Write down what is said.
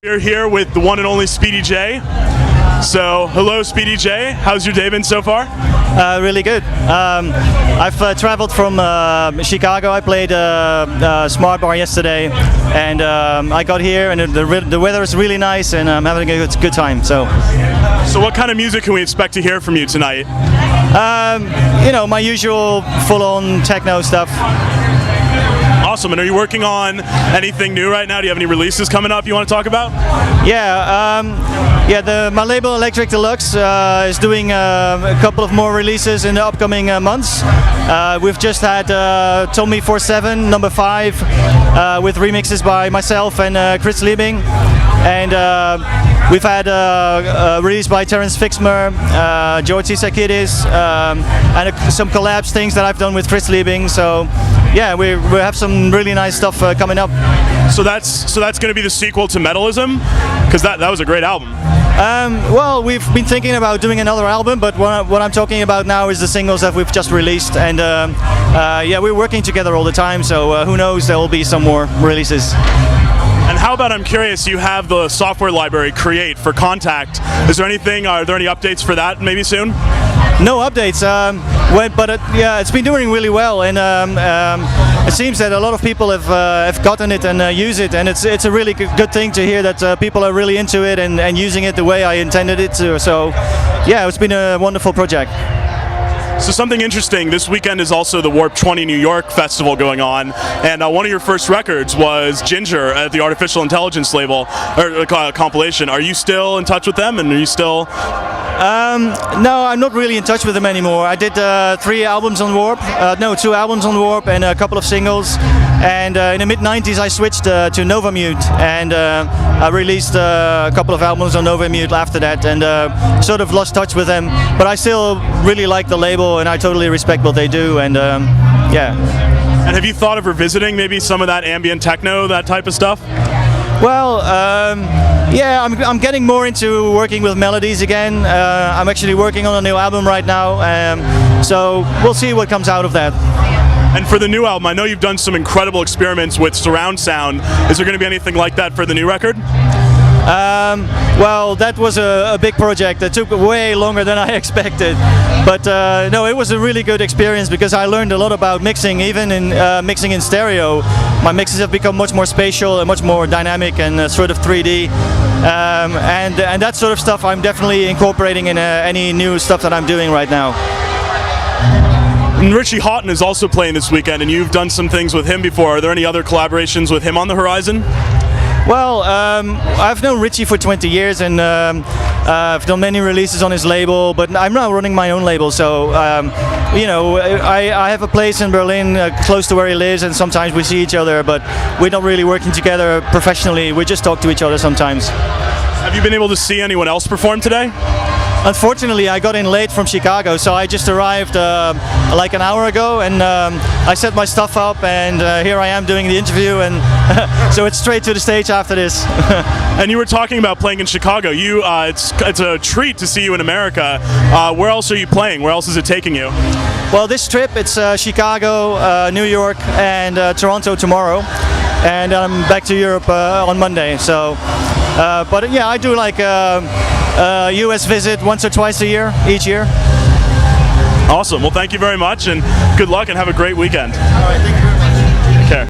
We're here with the one and only Speedy J. So, hello Speedy J, how's your day been so far? Really good. I've traveled from Chicago. I played Smart Bar yesterday, and I got here, and the weather is really nice, and I'm having a good time. So what kind of music can we expect to hear from you tonight? You know, my usual full-on techno stuff. Awesome. And are you working on anything new right now? Do you have any releases coming up you want to talk about? Yeah, my label Electric Deluxe is doing a couple of more releases in the upcoming months. We've just had Tommy 47 number 5 with remixes by myself and Kreate, and we've had a release by Terence Fixmer, George Isakidis, and some collabs things that I've done with Kreate. So yeah, we have some really nice stuff coming up. So that's going to be the sequel to Metalism, because that was a great album. Well, we've been thinking about doing another album, but what I'm talking about now is the singles that we've just released, and yeah, we're working together all the time, so who knows, there will be some more releases. And how about, I'm curious, you have the software library Kreate for Contact. Is there anything, are there any updates for that maybe soon? No updates, but yeah, it's been doing really well, and it seems that a lot of people have gotten it and use it, and it's a really good thing to hear that people are really into it and using it the way I intended it to. So yeah, it's been a wonderful project. So something interesting, this weekend is also the Warp 20 New York Festival going on, and one of your first records was Ginger at the Artificial Intelligence label, or compilation. Are you still in touch with them, and are you still... No, I'm not really in touch with them anymore. I did 2 albums on Warp, and a couple of singles, and in the mid-90s I switched to Nova Mute, and I released a couple of albums on Nova Mute after that, and sort of lost touch with them, but I still really like the label, and I totally respect what they do, and yeah. And have you thought of revisiting maybe some of that ambient techno, that type of stuff? Well, yeah, I'm getting more into working with melodies again. I'm actually working on a new album right now, so we'll see what comes out of that. And for the new album, I know you've done some incredible experiments with surround sound. Is there going to be anything like that for the new record? Well, that was a big project that took way longer than I expected, but no, it was a really good experience because I learned a lot about mixing, even in mixing in stereo. My mixes have become much more spatial and much more dynamic and sort of 3D, and that sort of stuff I'm definitely incorporating in any new stuff that I'm doing right now. And Richie Houghton is also playing this weekend, and you've done some things with him before. Are there any other collaborations with him on the horizon? Well, I've known Richie for 20 years, and I've done many releases on his label, but I'm now running my own label, so you know, I have a place in Berlin close to where he lives, and sometimes we see each other, but we're not really working together professionally. We just talk to each other sometimes. Have you been able to see anyone else perform today? Unfortunately, I got in late from Chicago, so I just arrived like an hour ago, and I set my stuff up, and here I am doing the interview, and so it's straight to the stage after this. And you were talking about playing in Chicago. It's a treat to see you in America. Where else are you playing? Where else is it taking you? Well, this trip, it's Chicago, New York, and Toronto tomorrow, and I'm back to Europe on Monday. So, but yeah, I do like US visit once or twice a year, each year. Awesome. Well, thank you very much, and good luck, and have a great weekend. All right, thank you.